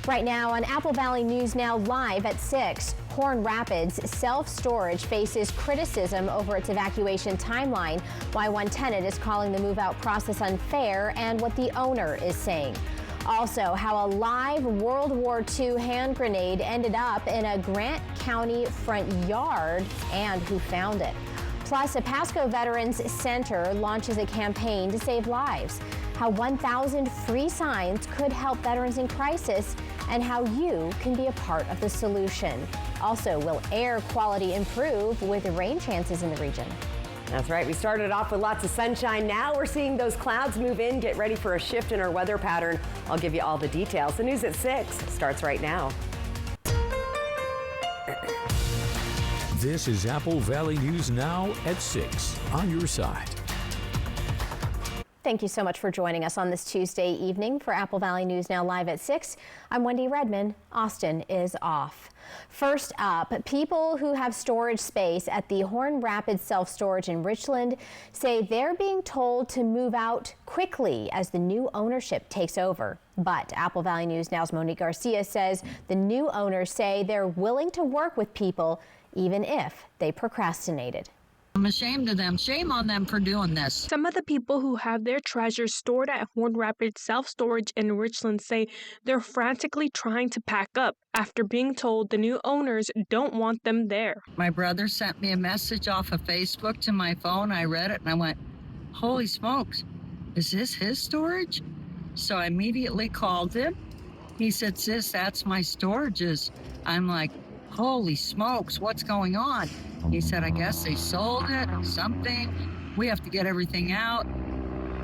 Right now on Apple Valley News Now live at 6, Horn Rapids Self-Storage faces criticism over its evacuation timeline, why one tenant is calling the move-out process unfair, and what the owner is saying. Also, how a live World War II hand grenade ended up in a Grant County front yard and who found it. Plus, a Pasco Veterans Center launches a campaign to save lives. How 1,000 free signs could help veterans in crisis, and how you can be a part of the solution. Also, will air quality improve with rain chances in the region? That's right. We started off with lots of sunshine. Now we're seeing those clouds move in. Get ready for a shift in our weather pattern. I'll give you all the details. The news at 6 starts right now. This is Apple Valley News Now at 6 on your side. Thank you so much for joining us on this Tuesday evening for Apple Valley News Now live at 6. I'm Wendy Redman. Austin is off. First up, people who have storage space at the Horn Rapids Self-Storage in Richland say they're being told to move out quickly as the new ownership takes over. But Apple Valley News Now's Monique Garcia says the new owners say they're willing to work with people even if they procrastinated. I'm ashamed of them. Shame on them for doing this. Some of the people who have their treasures stored at Horn Rapids Self-Storage in Richland say they're frantically trying to pack up after being told the new owners don't want them there. My brother sent me a message off of Facebook to my phone. I read it and I went, holy smokes, is this his storage? So I immediately called him. He said, sis, that's my storages. I'm like, holy smokes, what's going on? He said, I guess they sold it, something. We have to get everything out.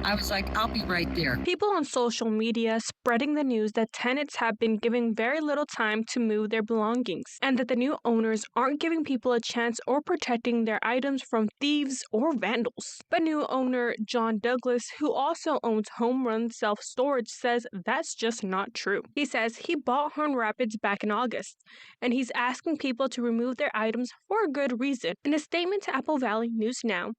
I was like, I'll be right there. People on social media spreading the news that tenants have been given very little time to move their belongings and that the new owners aren't giving people a chance or protecting their items from thieves or vandals. But new owner John Douglas, who also owns Home Run Self-Storage, says that's just not true. He says he bought Horn Rapids back in August, and he's asking people to remove their items for a good reason. In a statement to Apple Valley News Now,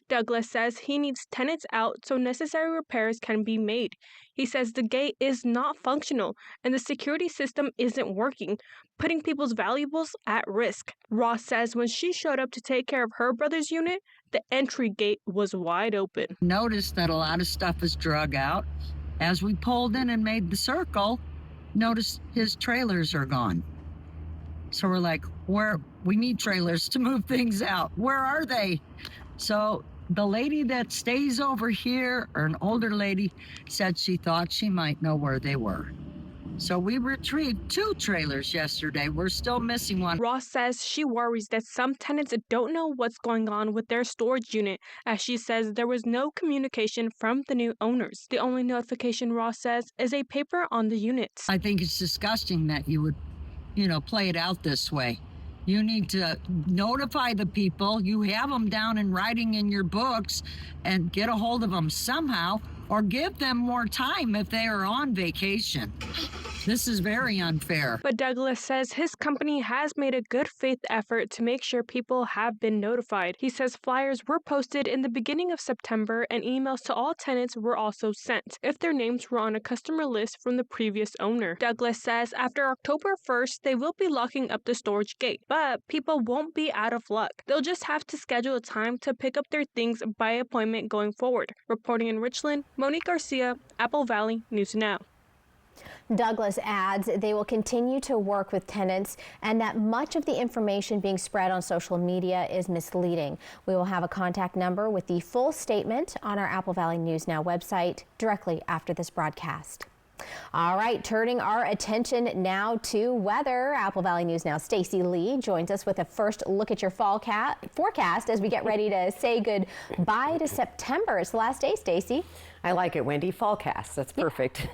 Douglas says he needs tenants out so necessary repairs can be made. He says the gate is not functional and the security system isn't working, putting people's valuables at risk. Ross says when she showed up to take care of her brother's unit, the entry gate was wide open. Noticed that a lot of stuff is drug out. As we pulled in and made the circle, noticed his trailers are gone. So we're like, we need trailers to move things out. Where are they? So the lady that stays over here, or an older lady, said she thought she might know where they were. So we retrieved 2 trailers yesterday. We're still missing one. Ross says she worries that some tenants don't know what's going on with their storage unit, as she says there was no communication from the new owners. The only notification, Ross says, is a paper on the units. I think it's disgusting that you would, play it out this way. You need to notify the people. You have them down in writing in your books and get a hold of them somehow, or give them more time if they are on vacation. This is very unfair. But Douglas says his company has made a good faith effort to make sure people have been notified. He says flyers were posted in the beginning of September and emails to all tenants were also sent if their names were on a customer list from the previous owner. Douglas says after October 1st, they will be locking up the storage gate, but people won't be out of luck. They'll just have to schedule a time to pick up their things by appointment going forward. Reporting in Richland, Monique Garcia, Apple Valley News Now. Douglas adds they will continue to work with tenants and that much of the information being spread on social media is misleading. We will have a contact number with the full statement on our Apple Valley News Now website directly after this broadcast. All right, turning our attention now to weather. Apple Valley News Now Stacy Lee joins us with a first look at your fall forecast as we get ready to say goodbye to September. It's the last day, Stacy. I like it, Wendy. Fallcast. That's perfect.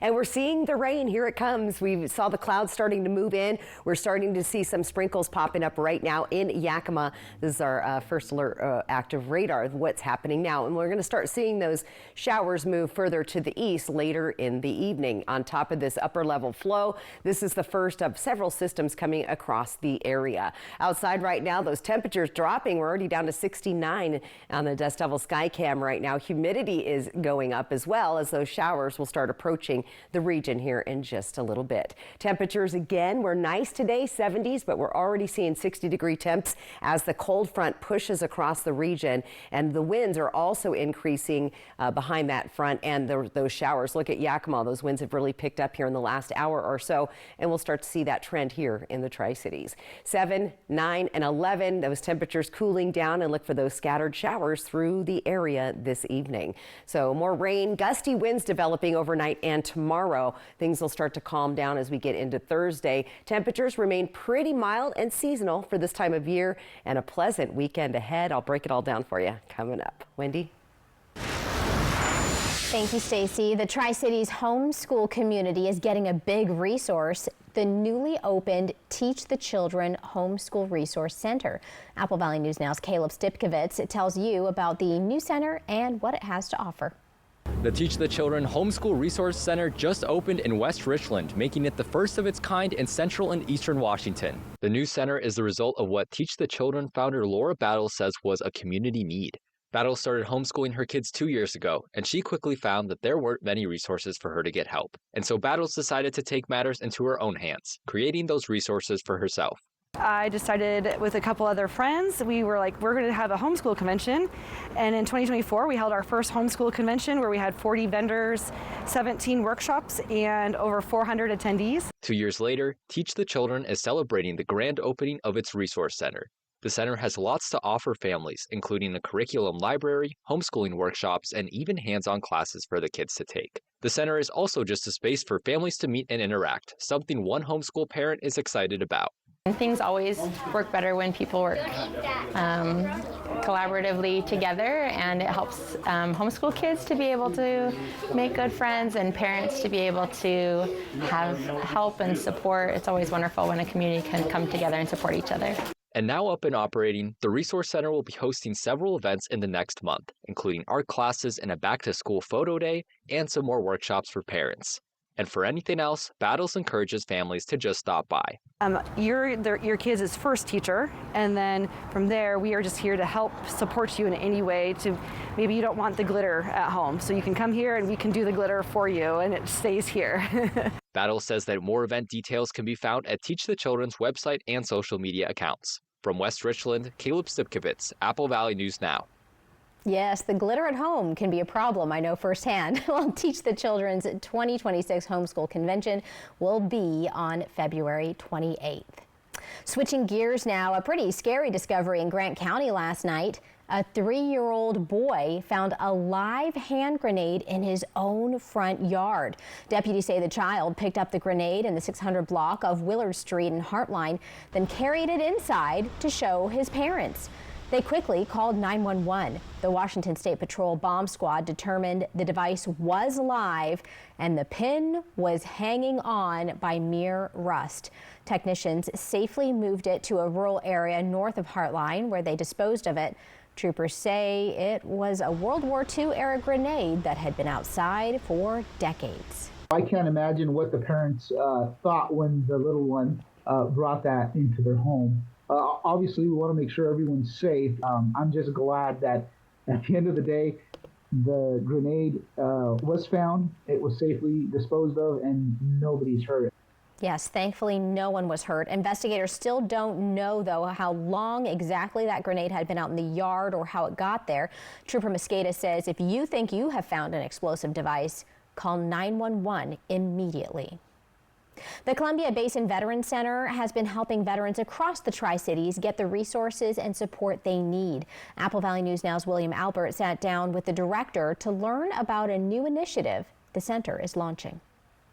And we're seeing the rain. Here it comes. We saw the clouds starting to move in. We're starting to see some sprinkles popping up right now in Yakima. This is our first alert active radar of what's happening now. And we're going to start seeing those showers move further to the east later in the evening. On top of this upper level flow, this is the first of several systems coming across the area. Outside right now, those temperatures dropping. We're already down to 69 on the Dust Devil Sky Cam right now. Humidity is is going up as well, as those showers will start approaching the region here in just a little bit. Temperatures again were nice today, 70s, but we're already seeing 60-degree temps as the cold front pushes across the region, and the winds are also increasing behind that front and those showers. Look at Yakima. Those winds have really picked up here in the last hour or so, and we'll start to see that trend here in the Tri-Cities. 7, 9, and 11, those temperatures cooling down, and look for those scattered showers through the area this evening. So more rain, gusty winds developing overnight and tomorrow. Things will start to calm down as we get into Thursday. Temperatures remain pretty mild and seasonal for this time of year, and a pleasant weekend ahead. I'll break it all down for you coming up. Wendy? Thank you, Stacy. The Tri-Cities homeschool community is getting a big resource, the newly opened Teach the Children Homeschool Resource Center. Apple Valley News Now's Caleb Stipkovitz tells you about the new center and what it has to offer. The Teach the Children Homeschool Resource Center just opened in West Richland, making it the first of its kind in central and eastern Washington. The new center is the result of what Teach the Children founder Laura Battles says was a community need. Battles started homeschooling her kids 2 years ago, and she quickly found that there weren't many resources for her to get help. And so Battles decided to take matters into her own hands, creating those resources for herself. I decided with a couple other friends, we were like, we're going to have a homeschool convention. And in 2024, we held our first homeschool convention where we had 40 vendors, 17 workshops, and over 400 attendees. 2 years later, Teach the Children is celebrating the grand opening of its resource center. The center has lots to offer families, including a curriculum library, homeschooling workshops, and even hands-on classes for the kids to take. The center is also just a space for families to meet and interact, something one homeschool parent is excited about. Things always work better when people work collaboratively together, and it helps homeschool kids to be able to make good friends and parents to be able to have help and support. It's always wonderful when a community can come together and support each other. And now up and operating, the Resource Center will be hosting several events in the next month, including art classes and a back-to-school photo day, and some more workshops for parents. And for anything else, Battles encourages families to just stop by. Your kids' first teacher, and then from there, we are just here to help support you in any way. To maybe you don't want the glitter at home, so you can come here and we can do the glitter for you, and it stays here. Battles says that more event details can be found at Teach the Children's website and social media accounts. From West Richland, Caleb Stipkovitz, Apple Valley News Now. Yes, the glitter at home can be a problem, I know firsthand. Well, Teach the Children's 2026 Homeschool Convention will be on February 28th. Switching gears now, a pretty scary discovery in Grant County last night. A 3-year-old boy found a live hand grenade in his own front yard. Deputies say the child picked up the grenade in the 600 block of Willard Street in Heartline, then carried it inside to show his parents. They quickly called 911. The Washington State Patrol Bomb Squad determined the device was live and the pin was hanging on by mere rust. Technicians safely moved it to a rural area north of Heartline where they disposed of it. Troopers say it was a World War II era grenade that had been outside for decades. I can't imagine what the parents thought when the little one brought that into their home. Obviously, we want to make sure everyone's safe. I'm just glad that at the end of the day, the grenade was found, it was safely disposed of, and nobody's hurt. Yes, thankfully no one was hurt. Investigators still don't know, though, how long exactly that grenade had been out in the yard or how it got there. Trooper Mosqueda says if you think you have found an explosive device, call 911 immediately. The Columbia Basin Veterans Center has been helping veterans across the Tri-Cities get the resources and support they need. Apple Valley News Now's William Albert sat down with the director to learn about a new initiative the center is launching.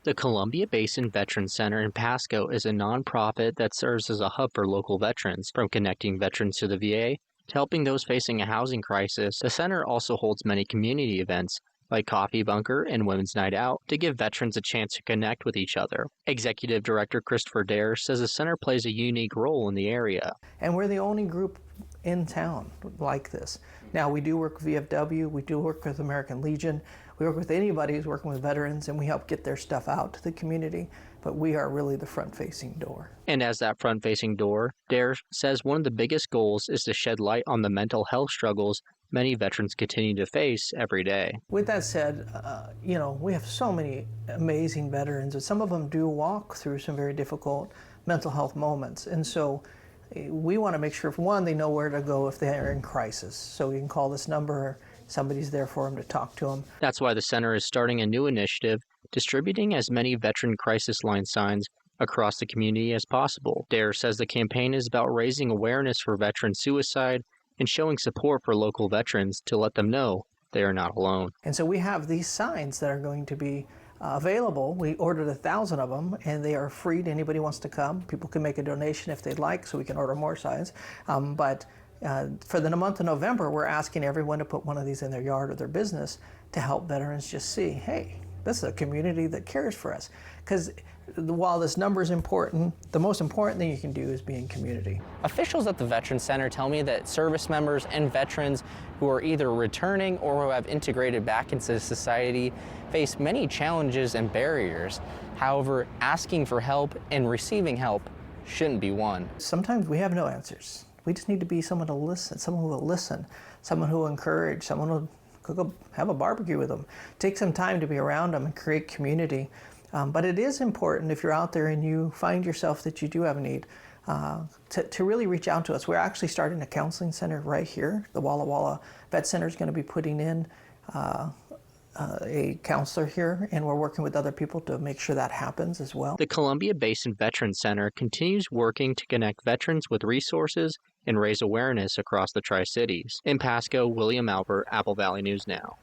The Columbia Basin Veterans Center in Pasco is a nonprofit that serves as a hub for local veterans. From connecting veterans to the VA to helping those facing a housing crisis, the center also holds many community events like Coffee Bunker and Women's Night Out to give veterans a chance to connect with each other. Executive Director Christopher Dare says the center plays a unique role in the area. And we're the only group in town like this. Now, we do work with VFW, we do work with American Legion, we work with anybody who's working with veterans, and we help get their stuff out to the community, but we are really the front-facing door. And as that front-facing door, Dare says one of the biggest goals is to shed light on the mental health struggles many veterans continue to face every day. With that said, we have so many amazing veterans, and some of them do walk through some very difficult mental health moments. And so we want to make sure, for one, they know where to go if they are in crisis. So you can call this number, somebody's there for them to talk to them. That's why the center is starting a new initiative, distributing as many veteran crisis line signs across the community as possible. DARE says the campaign is about raising awareness for veteran suicide and showing support for local veterans to let them know they are not alone. And so we have these signs that are going to be available. We ordered 1,000 of them, and they are free to anybody who wants to come. People can make a donation if they'd like, so we can order more signs. But for the month of November, we're asking everyone to put one of these in their yard or their business to help veterans just see, hey, this is a community that cares for us. Because while this number is important, the most important thing you can do is be in community. Officials at the Veterans Center tell me that service members and veterans who are either returning or who have integrated back into society face many challenges and barriers. However, asking for help and receiving help shouldn't be one. Sometimes we have no answers. We just need to be someone to listen, someone who will listen, someone who will encourage, someone who will go have a barbecue with them. Take some time to be around them and create community. But it is important, if you're out there and you find yourself that you do have a need, to really reach out to us. We're actually starting a counseling center right here. The Walla Walla Vet Center is going to be putting in a counselor here, and we're working with other people to make sure that happens as well. The Columbia Basin Veterans Center continues working to connect veterans with resources and raise awareness across the Tri-Cities. In Pasco, William Albert, Apple Valley News Now.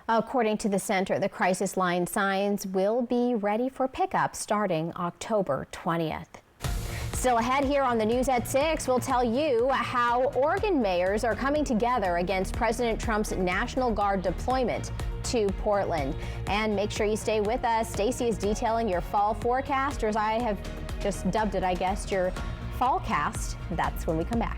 According to the center, the crisis line signs will be ready for pickup starting October 20th. Still ahead here on the News at 6, we'll tell you how Oregon mayors are coming together against President Trump's National Guard deployment to Portland. And make sure you stay with us. Stacy is detailing your fall forecast, or as I have just dubbed it, I guess, your fallcast. That's when we come back.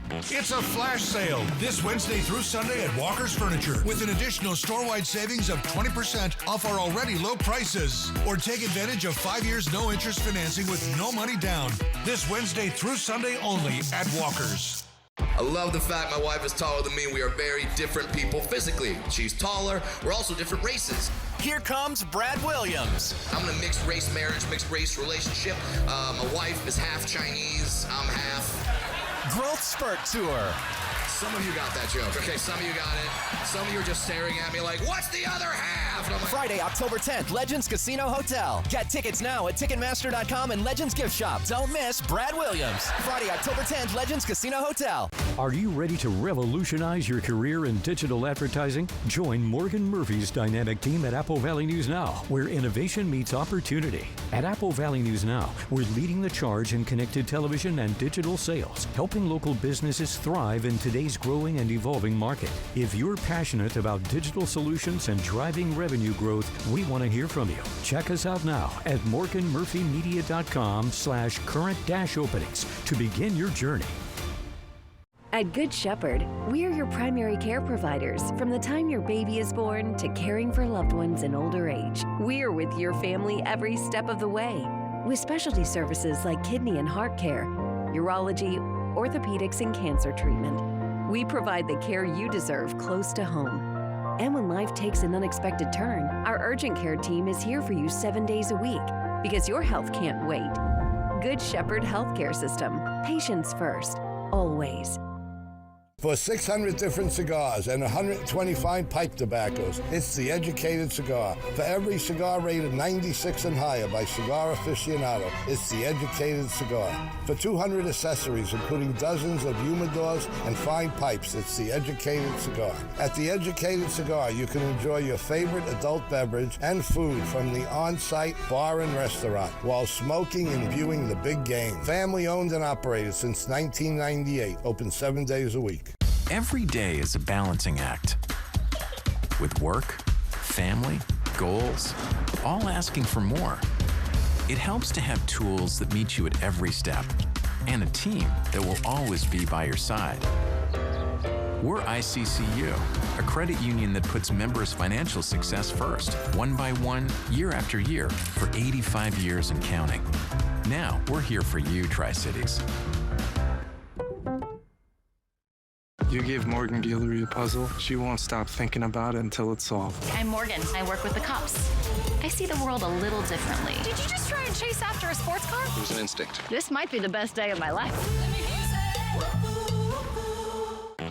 It's a flash sale this Wednesday through Sunday at Walker's Furniture with an additional store-wide savings of 20% off our already low prices. Or take advantage of 5 years no interest financing with no money down. This Wednesday through Sunday only at Walker's. I love the fact my wife is taller than me. We are very different people physically. She's taller. We're also different races. Here comes Brad Williams. I'm in a mixed race marriage, mixed race relationship. My wife is half Chinese. I'm half. Growth Spurt Tour. Some of you got that joke. Okay, some of you got it. Some of you are just staring at me like, what's the other half? And I'm like, Friday, October 10th, Legends Casino Hotel. Get tickets now at Ticketmaster.com and Legends Gift Shop. Don't miss Brad Williams. Friday, October 10th, Legends Casino Hotel. Are you ready to revolutionize your career in digital advertising? Join Morgan Murphy's dynamic team at Apple Valley News Now, where innovation meets opportunity. At Apple Valley News Now, we're leading the charge in connected television and digital sales, helping local businesses thrive in today's growing and evolving market. If you're passionate about digital solutions and driving revenue growth, we want to hear from you. Check us out now at morganmurphymedia.com/current-openings to begin your journey. At Good Shepherd, we're your primary care providers from the time your baby is born to caring for loved ones in older age. We're with your family every step of the way, with specialty services like kidney and heart care, urology, orthopedics, and cancer treatment. We provide the care you deserve close to home. And when life takes an unexpected turn, our urgent care team is here for you 7 days a week, because your health can't wait. Good Shepherd Healthcare System. Patients first, always. For 600 different cigars and 125 pipe tobaccos, it's The Educated Cigar. For every cigar rated 96 and higher by Cigar Aficionado, it's The Educated Cigar. For 200 accessories, including dozens of humidors and fine pipes, it's The Educated Cigar. At The Educated Cigar, you can enjoy your favorite adult beverage and food from the on-site bar and restaurant while smoking and viewing the big game. Family owned and operated since 1998, open 7 days a week. Every day is a balancing act. With work, family, goals, all asking for more. It helps to have tools that meet you at every step and a team that will always be by your side. We're ICCU, a credit union that puts members' financial success first, one by one, year after year, for 85 years and counting. Now, we're here for you, Tri-Cities. You give Morgan Guillory a puzzle, she won't stop thinking about it until it's solved. I'm Morgan. I work with the cops. I see the world a little differently. Did you just try and chase after a sports car? It was an instinct. This might be the best day of my life.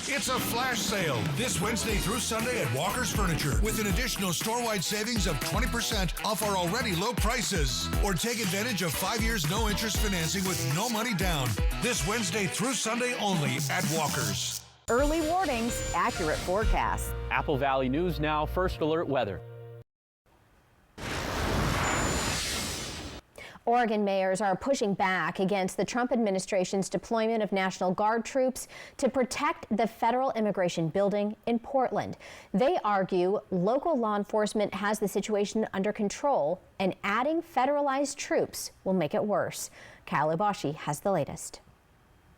It's a flash sale this Wednesday through Sunday at Walker's Furniture with an additional store-wide savings of 20% off our already low prices. Or take advantage of 5 years no interest financing with no money down. This Wednesday through Sunday only at Walker's. Early warnings, accurate forecasts. Apple Valley News Now, First Alert Weather. Oregon mayors are pushing back against the Trump administration's deployment of National Guard troops to protect the federal immigration building in Portland. They argue local law enforcement has the situation under control and adding federalized troops will make it worse. Kyle Obashi has the latest.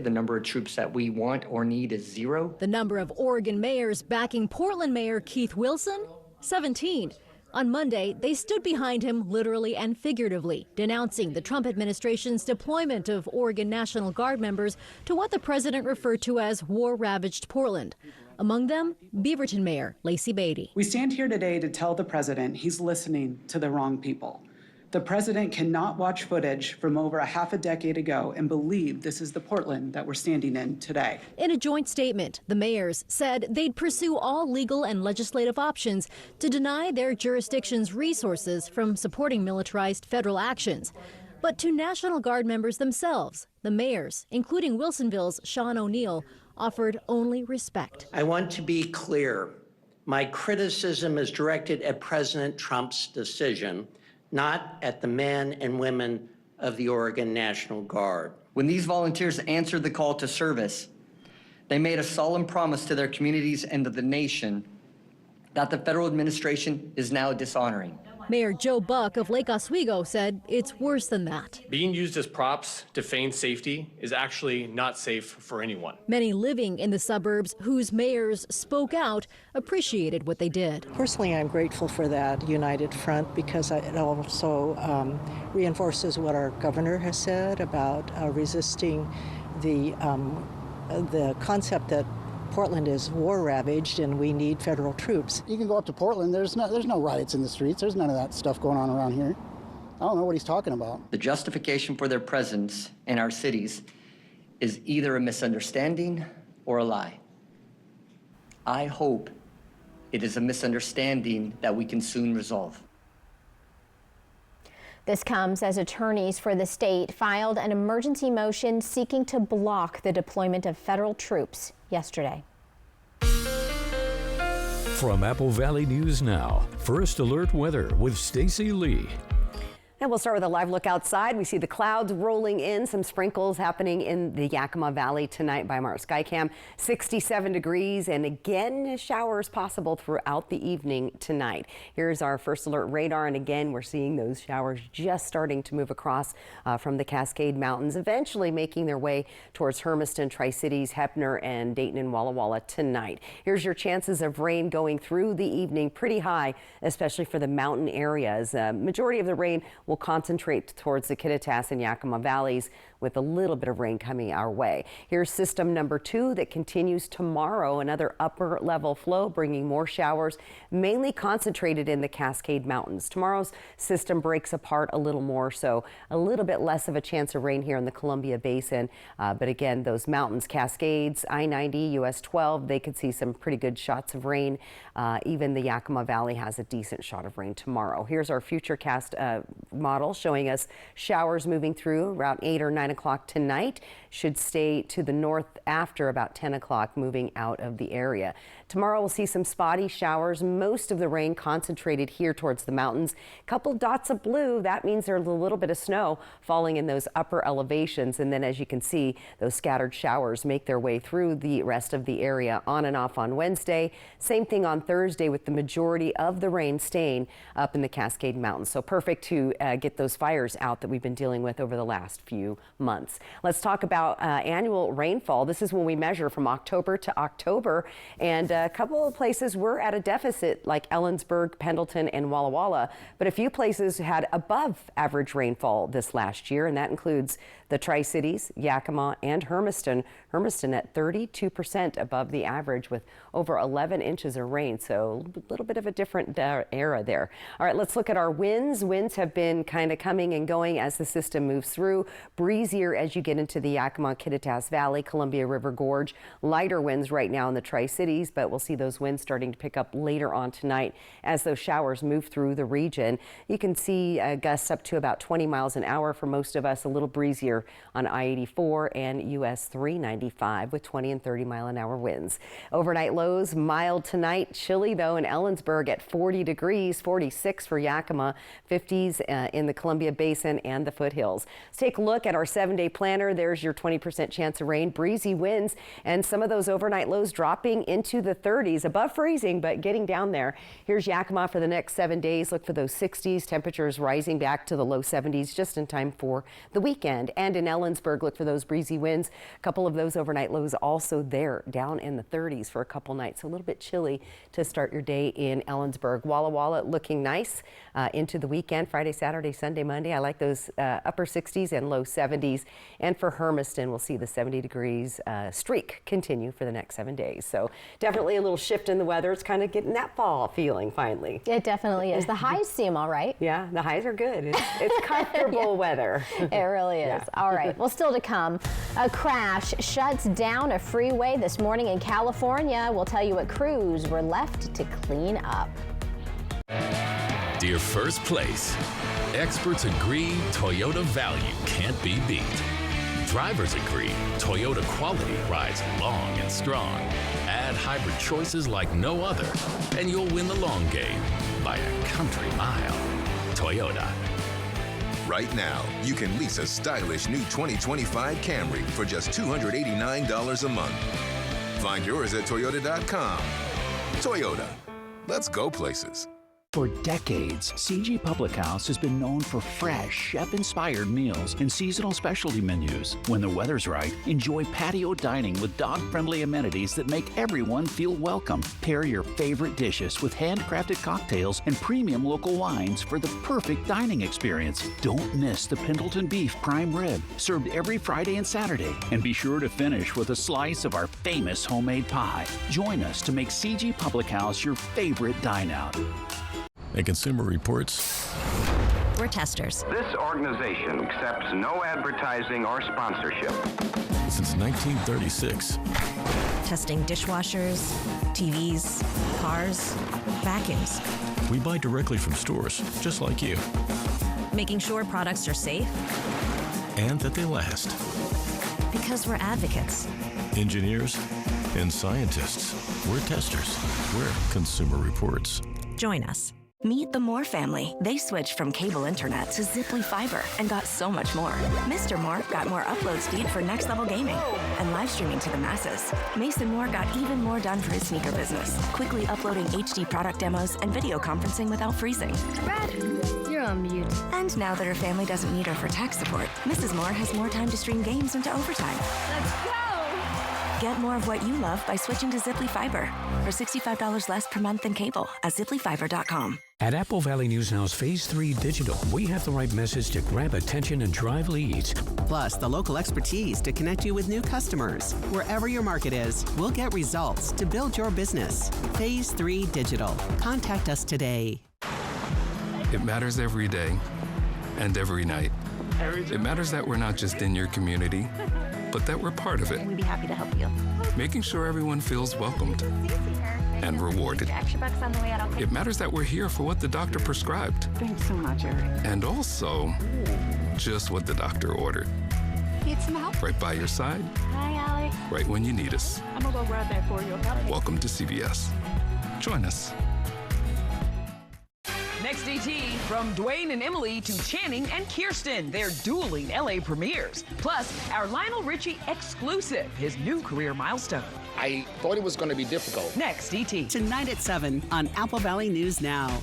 The number of troops that we want or need is 0. The number of Oregon mayors backing Portland Mayor Keith Wilson, 17. On Monday, they stood behind him literally and figuratively, denouncing the Trump administration's deployment of Oregon National Guard members to what the president referred to as war-ravaged Portland. Among them, Beaverton Mayor Lacey Beatty. We stand here today to tell the president he's listening to the wrong people. The president cannot watch footage from over a half a decade ago and believe this is the Portland that we're standing in today. In a joint statement, the mayors said they'd pursue all legal and legislative options to deny their jurisdiction's resources from supporting militarized federal actions. But to National Guard members themselves, the mayors, including Wilsonville's Sean O'Neill, offered only respect. I want to be clear. My criticism is directed at President Trump's decision, not at the men and women of the Oregon National Guard. When these volunteers answered the call to service, they made a solemn promise to their communities and to the nation that the federal administration is now dishonoring. Mayor Joe Buck of Lake Oswego said it's worse than that. Being used as props to feign safety is actually not safe for anyone. Many living in the suburbs whose mayors spoke out appreciated what they did. Personally, I'm grateful for that united front because it also reinforces what our governor has said about resisting the concept that Portland is war-ravaged and we need federal troops. You can go up to Portland, there's no riots in the streets, there's none of that stuff going on around here. I don't know what he's talking about. The justification for their presence in our cities is either a misunderstanding or a lie. I hope it is a misunderstanding that we can soon resolve. This comes as attorneys for the state filed an emergency motion seeking to block the deployment of federal troops yesterday. From Apple Valley News Now, First Alert Weather with Stacy Lee. And we'll start with a live look outside. We see the clouds rolling in, some sprinkles happening in the Yakima Valley tonight by Mars Skycam. 67 degrees and again showers possible throughout the evening tonight. Here's our First Alert radar, and again we're seeing those showers just starting to move across from the Cascade Mountains, eventually making their way towards Hermiston, Tri-Cities, Heppner, and Dayton and Walla Walla tonight. Here's your chances of rain going through the evening, pretty high, especially for the mountain areas. Majority of the rain will concentrate towards the Kittitas and Yakima valleys, with a little bit of rain coming our way. Here's system number 2 that continues tomorrow, another upper level flow bringing more showers, mainly concentrated in the Cascade Mountains. Tomorrow's system breaks apart a little more, so a little bit less of a chance of rain here in the Columbia Basin. But again, those mountains, Cascades, I-90, US 12, they could see some pretty good shots of rain. Even the Yakima Valley has a decent shot of rain tomorrow. Here's our futurecast model showing us showers moving through around 8 or 9 o'clock tonight. Should stay to the north after about 10 o'clock, moving out of the area. Tomorrow we'll see some spotty showers, most of the rain concentrated here towards the mountains. Couple dots of blue, that means there's a little bit of snow falling in those upper elevations, and then as you can see, those scattered showers make their way through the rest of the area on and off on Wednesday. Same thing on Thursday, with the majority of the rain staying up in the Cascade Mountains. So perfect to get those fires out that we've been dealing with over the last few months. Let's talk about annual rainfall. This is when we measure from October to October, and a couple of places were at a deficit, like Ellensburg, Pendleton, and Walla Walla. But a few places had above average rainfall this last year, and that includes the Tri-Cities, Yakima, and Hermiston. Hermiston at 32% above the average with over 11 inches of rain. So a little bit of a different era there. All right, let's look at our winds. Winds have been kind of coming and going as the system moves through. Breezier as you get into the Yakima, Kittitas Valley, Columbia River Gorge. Lighter winds right now in the Tri-Cities, but we'll see those winds starting to pick up later on tonight as those showers move through the region. You can see gusts up to about 20 miles an hour for most of us, a little breezier on I-84 and US 395 with 20 and 30 mile an hour winds. Overnight lows mild tonight, chilly though in Ellensburg at 40 degrees, 46 for Yakima, 50s in the Columbia Basin and the foothills. Let's take a look at our 7-day planner. There's your 20% chance of rain, breezy winds, and some of those overnight lows dropping into the 30s, above freezing, but getting down there. Here's Yakima for the next 7 days. Look for those 60s, temperatures rising back to the low 70s just in time for the weekend. And in Ellensburg, look for those breezy winds. A couple of those overnight lows also there, down in the 30s for a couple nights. So a little bit chilly to start your day in Ellensburg. Walla Walla looking nice into the weekend, Friday, Saturday, Sunday, Monday. I like those upper 60s and low 70s. And for Hermiston, we'll see the 70 degrees streak continue for the next 7 days. So definitely a little shift in the weather. It's kind of getting that fall feeling finally. It definitely is. The highs seem all right. Yeah, the highs are good. It's comfortable weather. It really is. Yeah. All right. Well, still to come, a crash shuts down a freeway this morning in California. We'll tell you what crews were left to clean up. Dear First Place, experts agree Toyota value can't be beat. Drivers agree Toyota quality rides long and strong. Add hybrid choices like no other, and you'll win the long game by a country mile. Toyota. Right now, you can lease a stylish new 2025 Camry for just $289 a month. Find yours at Toyota.com. Toyota. Let's go places. For decades, CG Public House has been known for fresh, chef-inspired meals and seasonal specialty menus. When the weather's right, enjoy patio dining with dog-friendly amenities that make everyone feel welcome. Pair your favorite dishes with handcrafted cocktails and premium local wines for the perfect dining experience. Don't miss the Pendleton Beef Prime Rib, served every Friday and Saturday. And be sure to finish with a slice of our famous homemade pie. Join us to make CG Public House your favorite dine-out. And Consumer Reports. We're testers. This organization accepts no advertising or sponsorship. Since 1936. Testing dishwashers, TVs, cars, vacuums. We buy directly from stores, just like you. Making sure products are safe. And that they last. Because we're advocates. Engineers and scientists. We're testers. We're Consumer Reports. Join us. Meet the Moore family. They switched from cable internet to Ziply Fiber and got so much more. Mr. Moore got more upload speed for next level gaming and live streaming to the masses. Mason Moore got even more done for his sneaker business, quickly uploading HD product demos and video conferencing without freezing. Brad, you're on mute. And now that her family doesn't need her for tech support, Mrs. Moore has more time to stream games into overtime. Let's go! Get more of what you love by switching to Ziply Fiber for $65 less per month than cable at ziplyfiber.com. At Apple Valley News Now's Phase 3 Digital, we have the right message to grab attention and drive leads. Plus, the local expertise to connect you with new customers. Wherever your market is, we'll get results to build your business. Phase 3 Digital. Contact us today. It matters every day and every night. It matters that we're not just in your community, but that we're part of it. We'd be happy to help you. Making sure everyone feels welcomed and rewarded. $1 on the way out. It matters that we're here for what the doctor prescribed. Thanks so much, Eric. And also, just what the doctor ordered. Need some help? Right by your side. Hi, Alex. Right when you need us. I'm gonna go grab that for you, okay? Welcome to CBS. Join us. Next DT, from Dwayne and Emily to Channing and Kirsten, their dueling LA premieres. Plus, our Lionel Richie exclusive, his new career milestone. I thought it was going to be difficult. Next DT. Tonight at 7 on Apple Valley News Now.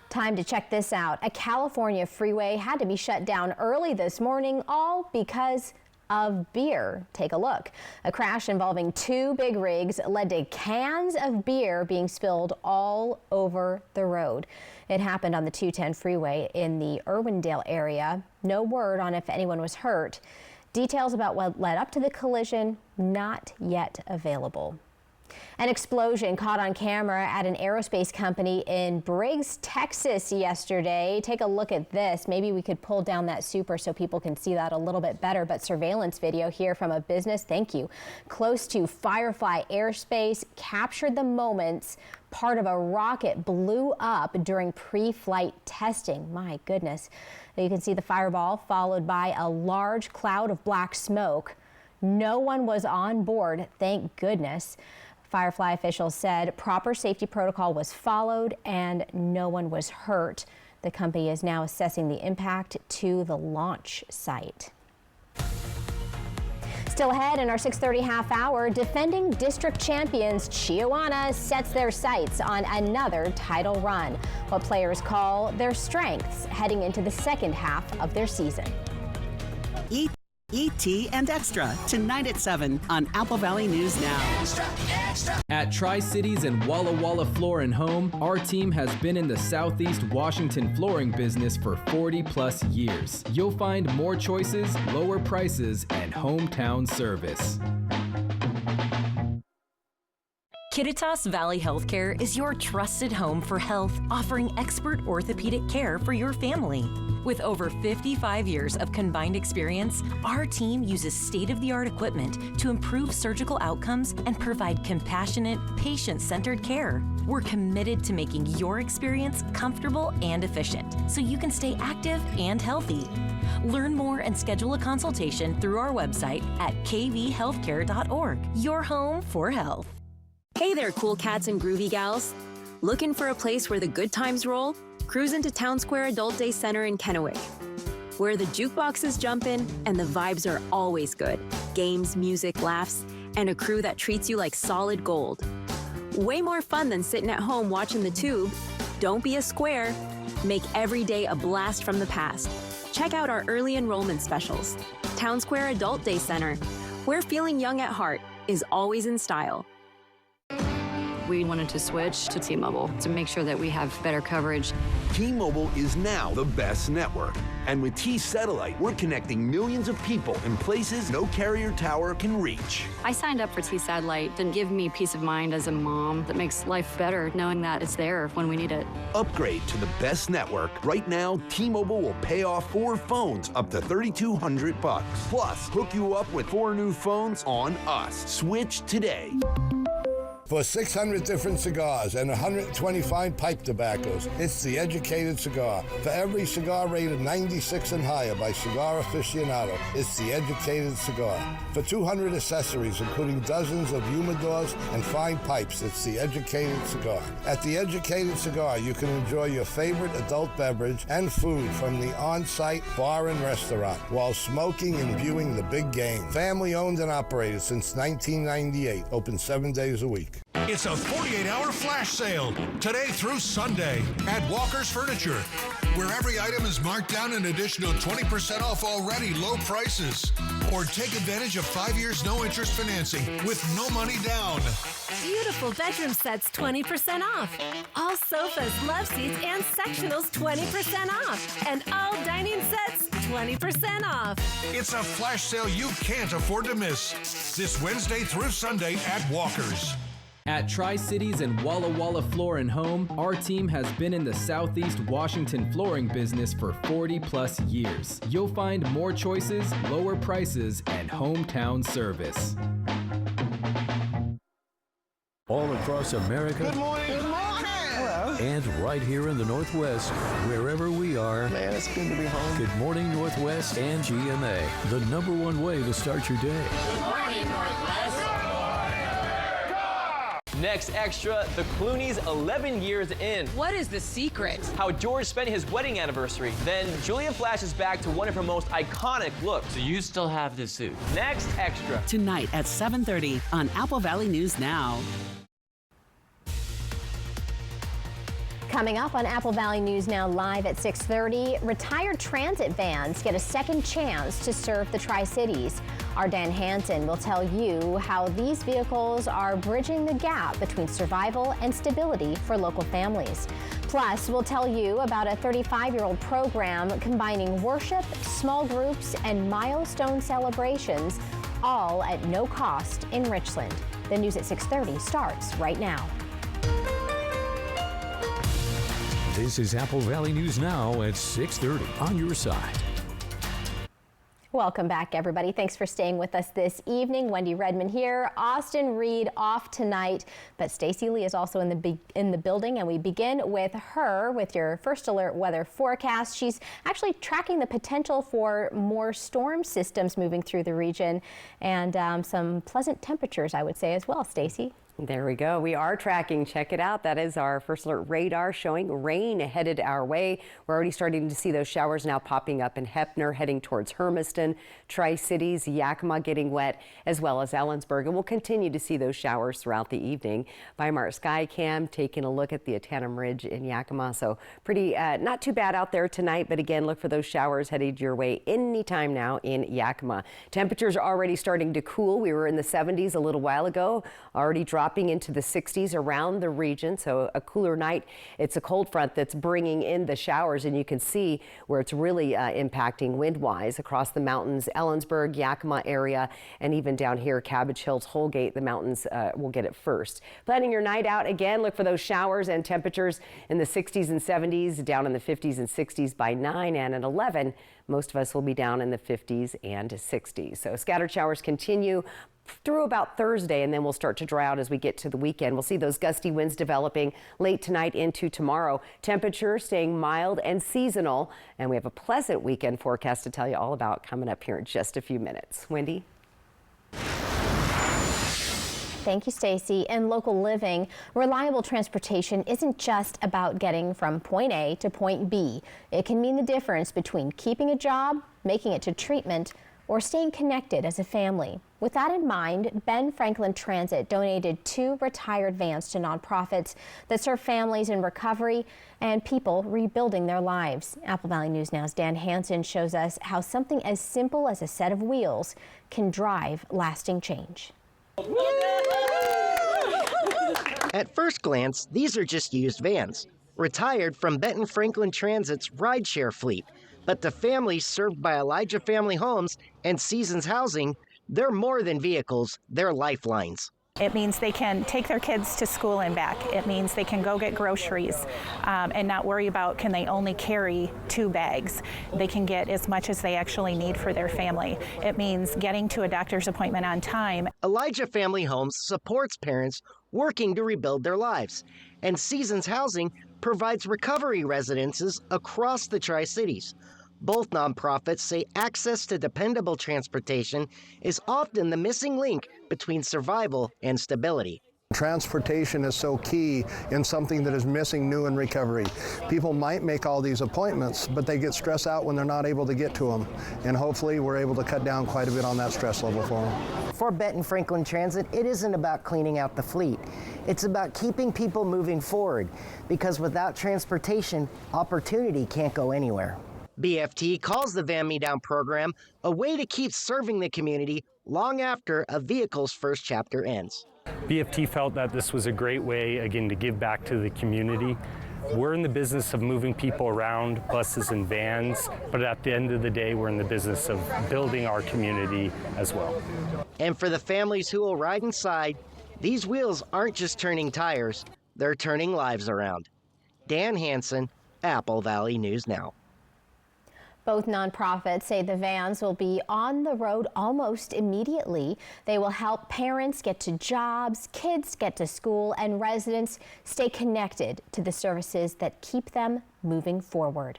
Time to check this out. A California freeway had to be shut down early this morning, all because of beer. Take a look. A crash involving two big rigs led to cans of beer being spilled all over the road. It happened on the 210 freeway in the Irwindale area. No word on if anyone was hurt. Details about what led up to the collision not yet available. An explosion caught on camera at an aerospace company in Briggs, Texas yesterday. Take a look at this. Maybe we could pull down that super so people can see that a little bit better. But surveillance video here from a business, thank you, close to Firefly Airspace captured the moments part of a rocket blew up during pre-flight testing. My goodness. You can see the fireball followed by a large cloud of black smoke. No one was on board, thank goodness. Firefly officials said proper safety protocol was followed and no one was hurt. The company is now assessing the impact to the launch site. Still ahead in our 6:30 half hour, defending district champions Chiawana sets their sights on another title run. What players call their strengths heading into the second half of their season. E.T. and Extra, tonight at 7 on Apple Valley News Now. Extra, extra. At Tri-Cities and Walla Walla Floor & Home, our team has been in the Southeast Washington flooring business for 40-plus years. You'll find more choices, lower prices, and hometown service. Kittitas Valley Healthcare is your trusted home for health, offering expert orthopedic care for your family. With over 55 years of combined experience, our team uses state-of-the-art equipment to improve surgical outcomes and provide compassionate, patient-centered care. We're committed to making your experience comfortable and efficient, so you can stay active and healthy. Learn more and schedule a consultation through our website at kvhealthcare.org. Your home for health. Hey there, cool cats and groovy gals. Looking for a place where the good times roll? Cruise into Town Square Adult Day Center in Kennewick, where the jukebox is jumping and the vibes are always good. Games, music, laughs, and a crew that treats you like solid gold. Way more fun than sitting at home watching the tube. Don't be a square. Make every day a blast from the past. Check out our early enrollment specials. Town Square Adult Day Center, where feeling young at heart is always in style. We wanted to switch to T-Mobile to make sure that we have better coverage. T-Mobile is now the best network. And with T-Satellite, we're connecting millions of people in places no carrier tower can reach. I signed up for T-Satellite to give me peace of mind as a mom that makes life better knowing that it's there when we need it. Upgrade to the best network. Right now, T-Mobile will pay off 4 phones up to $3,200. Plus, hook you up with 4 new phones on us. Switch today. For 600 different cigars and 125 pipe tobaccos, it's The Educated Cigar. For every cigar rated 96 and higher by Cigar Aficionado, it's The Educated Cigar. For 200 accessories, including dozens of humidors and fine pipes, it's The Educated Cigar. At The Educated Cigar, you can enjoy your favorite adult beverage and food from the on-site bar and restaurant while smoking and viewing the big game. Family owned and operated since 1998, open 7 days a week. It's a 48-hour flash sale today through Sunday at Walker's Furniture, where every item is marked down an additional 20% off already low prices. Or take advantage of 5 years no interest financing with no money down. Beautiful bedroom sets 20% off. All sofas, love seats, and sectionals 20% off. And all dining sets 20% off. It's a flash sale you can't afford to miss. This Wednesday through Sunday at Walker's. At Tri-Cities and Walla Walla Floor & Home, our team has been in the Southeast Washington flooring business for 40-plus years. You'll find more choices, lower prices, and hometown service. All across America. Good morning. Good morning. Hello. And right here in the Northwest, wherever we are. Man, it's good to be home. Good Morning Northwest and GMA, the #1 way to start your day. Good morning, Northwest. Next Extra, the Clooney's 11 years in. What is the secret? How George spent his wedding anniversary. Then Julia flashes back to one of her most iconic looks. So you still have this suit? Next Extra. Tonight at 7:30 on Apple Valley News Now. Coming up on Apple Valley News Now live at 6:30, retired transit vans get a second chance to serve the Tri-Cities. Our Dan Hansen will tell you how these vehicles are bridging the gap between survival and stability for local families. Plus, we'll tell you about a 35-year-old program combining worship, small groups, and milestone celebrations, all at no cost in Richland. The news at 6:30 starts right now. This is Apple Valley News Now at 6:30 on your side. Welcome back, everybody. Thanks for staying with us this evening. Wendy Redmond here. Austin Reed off tonight, but Stacy Lee is also in the building, and we begin with her with your first alert weather forecast. She's actually tracking the potential for more storm systems moving through the region, and some pleasant temperatures, I would say, as well. Stacy. There we go. We are tracking. Check it out. That is our first alert radar showing rain headed our way. We're already starting to see those showers now popping up in Heppner, heading towards Hermiston, Tri-Cities, Yakima getting wet, as well as Ellensburg. And we'll continue to see those showers throughout the evening. Weimar Sky Cam taking a look at the Atanum Ridge in Yakima. So pretty, not too bad out there tonight. But again, look for those showers headed your way anytime now in Yakima. Temperatures are already starting to cool. We were in the 70s a little while ago, already dropping into the 60s around the region, so a cooler night. It's a cold front that's bringing in the showers, and you can see where it's really impacting wind-wise across the mountains, Ellensburg, Yakima area, and even down here, Cabbage Hills, Holgate, the mountains will get it first. Planning your night out, again, look for those showers and temperatures in the 60s and 70s, down in the 50s and 60s by 9, and at 11, most of us will be down in the 50s and 60s. So scattered showers continue through about Thursday, and then we'll start to dry out as we get to the weekend. We'll see those gusty winds developing late tonight into tomorrow. Temperatures staying mild and seasonal, and we have a pleasant weekend forecast to tell you all about coming up here in just a few minutes. Wendy? Thank you, Stacy. In local living, reliable transportation isn't just about getting from point A to point B. It can mean the difference between keeping a job, making it to treatment, or staying connected as a family. With that in mind, Ben Franklin Transit donated 2 retired vans to nonprofits that serve families in recovery and people rebuilding their lives. Apple Valley News Now's Dan Hansen shows us how something as simple as a set of wheels can drive lasting change. At first glance, these are just used vans, retired from Benton Franklin Transit's rideshare fleet. But the families served by Elijah Family Homes and Seasons Housing, they're more than vehicles, they're lifelines. It means they can take their kids to school and back. It means they can go get groceries and not worry about can they only carry 2 bags. They can get as much as they actually need for their family. It means getting to a doctor's appointment on time. Elijah Family Homes supports parents working to rebuild their lives, and Seasons Housing provides recovery residences across the Tri-Cities. Both nonprofits say access to dependable transportation is often the missing link between survival and stability. Transportation is so key in something that is missing new in recovery. People might make all these appointments, but they get stressed out when they're not able to get to them. And hopefully we're able to cut down quite a bit on that stress level for them. For Benton Franklin Transit, it isn't about cleaning out the fleet. It's about keeping people moving forward, because without transportation, opportunity can't go anywhere. BFT calls the Van Me Down program a way to keep serving the community long after a vehicle's first chapter ends. BFT felt that this was a great way, again, to give back to the community. We're in the business of moving people around, buses and vans, but at the end of the day, we're in the business of building our community as well. And for the families who will ride inside, these wheels aren't just turning tires, they're turning lives around. Dan Hansen, Apple Valley News Now. Both nonprofits say the vans will be on the road almost immediately. They will help parents get to jobs, kids get to school, and residents stay connected to the services that keep them moving forward.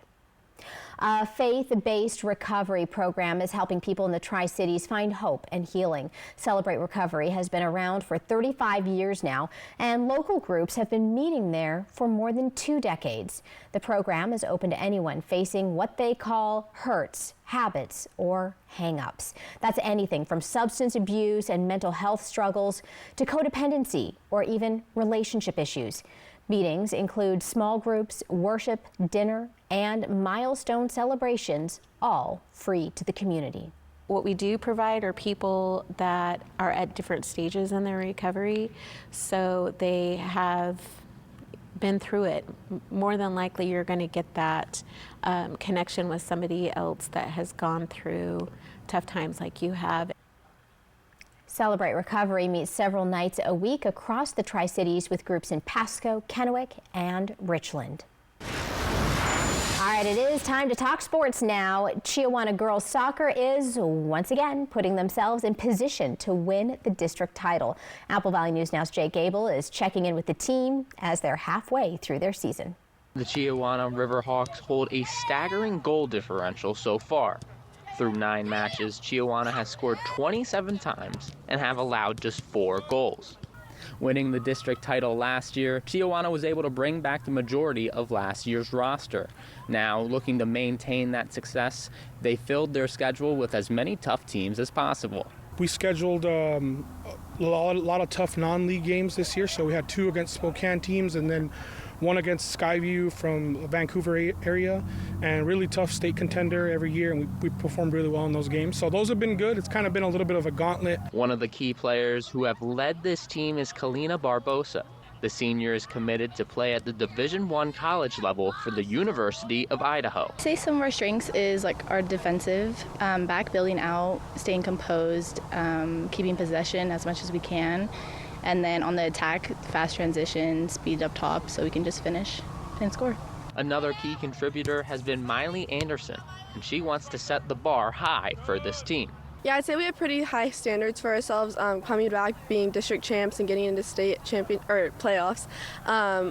A faith-based recovery program is helping people in the Tri-Cities find hope and healing. Celebrate Recovery has been around for 35 years now, and local groups have been meeting there for more than 2 decades. The program is open to anyone facing what they call hurts, habits, or hang-ups. That's anything from substance abuse and mental health struggles to codependency or even relationship issues. Meetings include small groups, worship, dinner, and milestone celebrations, all free to the community. What we do provide are people that are at different stages in their recovery, so they have been through it. More than likely, you're going to get that connection with somebody else that has gone through tough times like you have. Celebrate Recovery meets several nights a week across the Tri-Cities with groups in Pasco, Kennewick, and Richland. All right, it is time to talk sports now. Chiawana girls soccer is once again putting themselves in position to win the district title. Apple Valley News Now's Jake Gable is checking in with the team as they're halfway through their season. The Chiawana Riverhawks hold a staggering goal differential so far. Through 9 matches, Chiawana has scored 27 times and have allowed just 4 goals. Winning the district title last year, Chiawana was able to bring back the majority of last year's roster. Now, looking to maintain that success, they filled their schedule with as many tough teams as possible. We scheduled a lot of tough non-league games this year, so we had 2 against Spokane teams and then 1 against Skyview from the Vancouver area, and really tough state contender every year, and we performed really well in those games. So those have been good. It's kind of been a little bit of a gauntlet. One of the key players who have led this team is Kalina Barbosa. The senior is committed to play at the Division I college level for the University of Idaho. I'd say some of our strengths is like our defensive, back building out, staying composed, keeping possession as much as we can. And then on the attack, fast transition, speed up top, so we can just finish and score. Another key contributor has been Miley Anderson, and she wants to set the bar high for this team. Yeah, I'd say we have pretty high standards for ourselves. Coming back, being district champs, and getting into state champion or playoffs.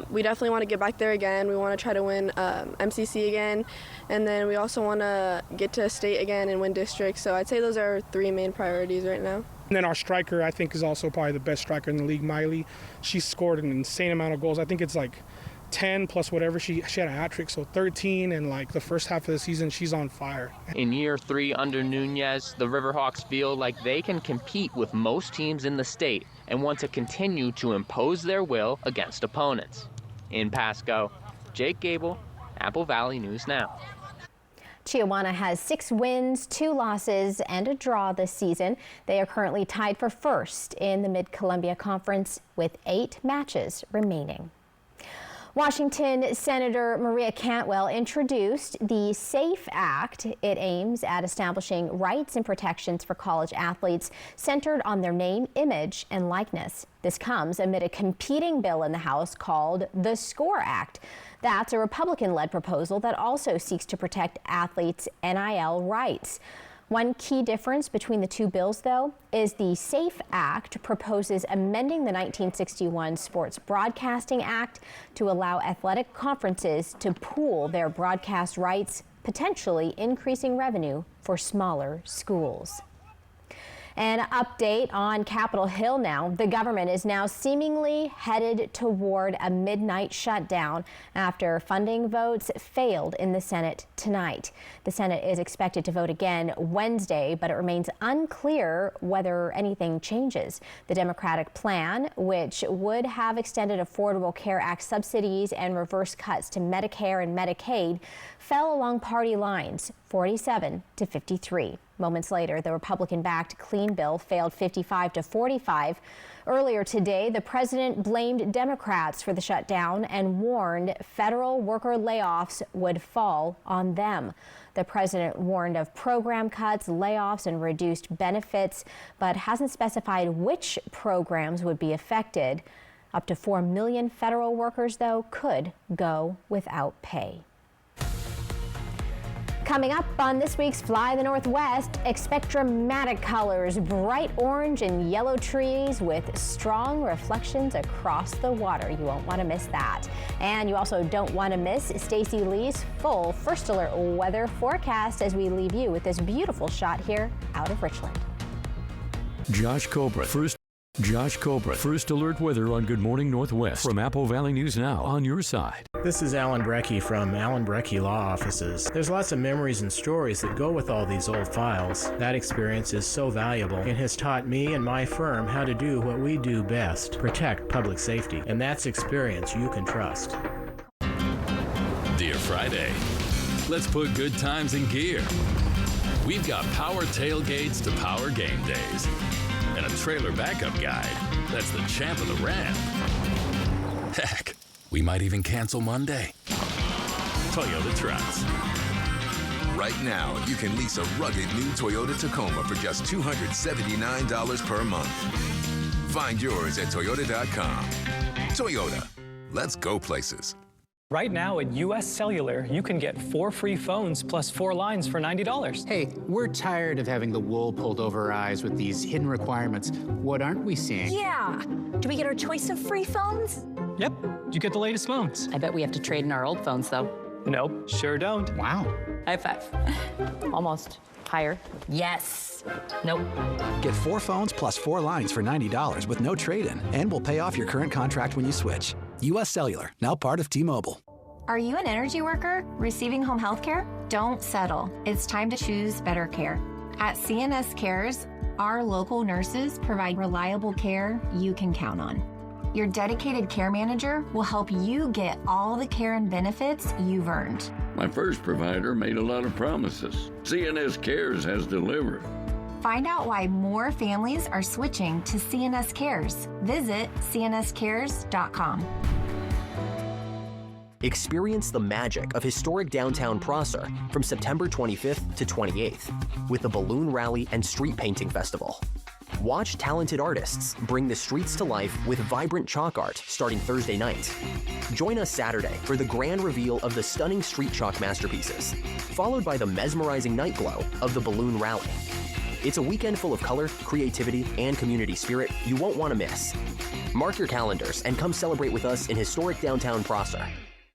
We definitely want to get back there again. We want to try to win MCC again, and then we also want to get to state again and win district. So I'd say those are our 3 main priorities right now. And then our striker, I think, is also probably the best striker in the league, Miley. She scored an insane amount of goals. I think it's like 10 plus whatever. She had a hat trick, so 13, and like the first half of the season, she's on fire. In year 3 under Nunez, the Riverhawks feel like they can compete with most teams in the state and want to continue to impose their will against opponents. In Pasco, Jake Gable, Apple Valley News Now. Chiawana has 6 wins, 2 losses, and a draw this season. They are currently tied for first in the Mid-Columbia Conference with 8 matches remaining. Washington Senator Maria Cantwell introduced the SAFE Act. It aims at establishing rights and protections for college athletes centered on their name, image, and likeness. This comes amid a competing bill in the House called the SCORE Act. That's a Republican-led proposal that also seeks to protect athletes' NIL rights. One key difference between the 2 bills, though, is the SAFE Act proposes amending the 1961 Sports Broadcasting Act to allow athletic conferences to pool their broadcast rights, potentially increasing revenue for smaller schools. An update on Capitol Hill now. The government is now seemingly headed toward a midnight shutdown after funding votes failed in the Senate tonight. The Senate is expected to vote again Wednesday, but it remains unclear whether anything changes. The Democratic plan, which would have extended Affordable Care Act subsidies and reverse cuts to Medicare and Medicaid, fell along party lines, 47 to 53. Moments later, the Republican-backed Clean Bill failed 55 to 45. Earlier today, the president blamed Democrats for the shutdown and warned federal worker layoffs would fall on them. The president warned of program cuts, layoffs, and reduced benefits, but hasn't specified which programs would be affected. Up to 4 million federal workers, though, could go without pay. Coming up on this week's Fly the Northwest, expect dramatic colors, bright orange and yellow trees with strong reflections across the water. You won't want to miss that. And you also don't want to miss Stacey Lee's full First Alert weather forecast as we leave you with this beautiful shot here out of Richland. Josh Cobra, First Alert weather on Good Morning Northwest from Apple Valley News Now on your side. This is Alan Brecky from Alan Brecky Law Offices. There's lots of memories and stories that go with all these old files. That experience is so valuable and has taught me and my firm how to do what we do best, protect public safety. And that's experience you can trust. Dear Friday, let's put good times in gear. We've got power tailgates to power game days. And a trailer backup guide that's the champ of the ramp. Heck, we might even cancel Monday. Toyota trucks. Right now, you can lease a rugged new Toyota Tacoma for just $279 per month. Find yours at Toyota.com. Toyota, let's go places. Right now at US Cellular, you can get 4 free phones plus 4 lines for $90. Hey, we're tired of having the wool pulled over our eyes with these hidden requirements. What aren't we seeing? Yeah. Do we get our choice of free phones? Yep, you get the latest phones. I bet we have to trade in our old phones, though. Nope, sure don't. Wow. High five. Almost. Higher. Yes. Nope. Get 4 phones plus 4 lines for $90 with no trade-in, and we'll pay off your current contract when you switch. US Cellular, now part of T-Mobile. Are you an energy worker receiving home health care? Don't settle. It's time to choose better care. At CNS Cares, our local nurses provide reliable care you can count on. Your dedicated care manager will help you get all the care and benefits you've earned. My first provider made a lot of promises. CNS Cares has delivered. Find out why more families are switching to CNS Cares. Visit cnscares.com. Experience the magic of historic downtown Prosser from September 25th to 28th with the Balloon Rally and Street Painting Festival. Watch talented artists bring the streets to life with vibrant chalk art starting Thursday night. Join us Saturday for the grand reveal of the stunning street chalk masterpieces, followed by the mesmerizing night glow of the Balloon Rally. It's a weekend full of color, creativity, and community spirit you won't want to miss. Mark your calendars and come celebrate with us in historic downtown Prosser.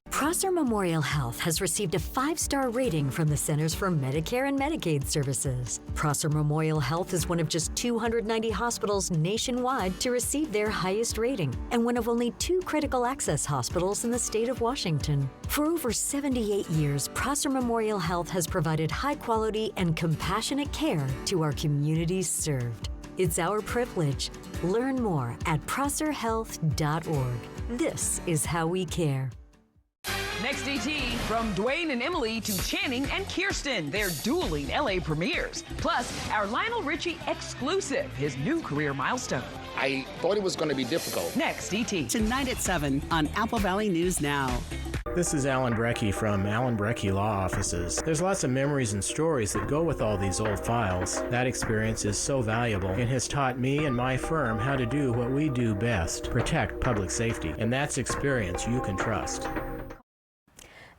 Prosser Memorial Health has received a 5-star rating from the Centers for Medicare and Medicaid Services. Prosser Memorial Health is one of just 290 hospitals nationwide to receive their highest rating, and one of only 2 critical access hospitals in the state of Washington. For over 78 years, Prosser Memorial Health has provided high-quality and compassionate care to our communities served. It's our privilege. Learn more at prosserhealth.org. This is how we care. Next ET, from Dwayne and Emily to Channing and Kirsten, their dueling LA premieres. Plus, our Lionel Richie exclusive, his new career milestone. I thought it was going to be difficult. Next ET. Tonight at 7 on Apple Valley News Now. This is Alan Brecky from Alan Brecky Law Offices. There's lots of memories and stories that go with all these old files. That experience is so valuable and has taught me and my firm how to do what we do best, protect public safety. And that's experience you can trust.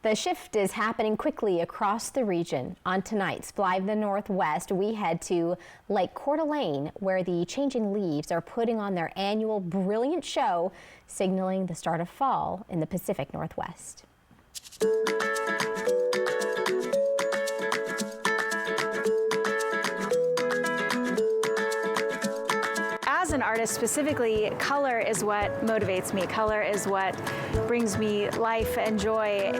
The shift is happening quickly across the region. On tonight's Fly the Northwest, we head to Lake Coeur d'Alene, where the Changing Leaves are putting on their annual brilliant show, signaling the start of fall in the Pacific Northwest. As an artist specifically, color is what motivates me. Color is what brings me life and joy.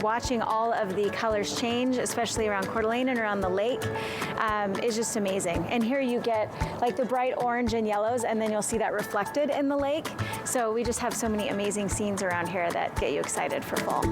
Watching all of the colors change, especially around Coeur d'Alene and around the lake, is just amazing. And here you get like the bright orange and yellows, and then you'll see that reflected in the lake. So we just have so many amazing scenes around here that get you excited for fall.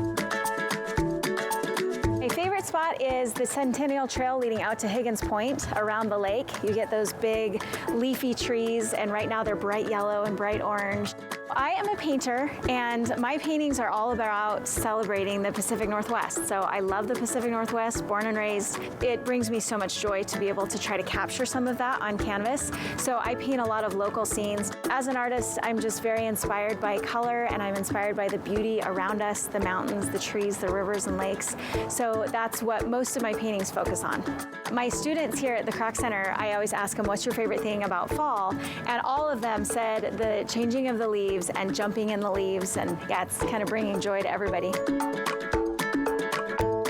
My favorite spot is the Centennial Trail leading out to Higgins Point around the lake. You get those big leafy trees, and right now they're bright yellow and bright orange. I am a painter, and my paintings are all about celebrating the Pacific Northwest. So I love the Pacific Northwest, born and raised. It brings me so much joy to be able to try to capture some of that on canvas. So I paint a lot of local scenes. As an artist, I'm just very inspired by color, and I'm inspired by the beauty around us, the mountains, the trees, the rivers and lakes. So that's what most of my paintings focus on. My students here at the Kroc Center, I always ask them, what's your favorite thing about fall? And all of them said the changing of the leaves and jumping in the leaves, and yeah, it's kind of bringing joy to everybody.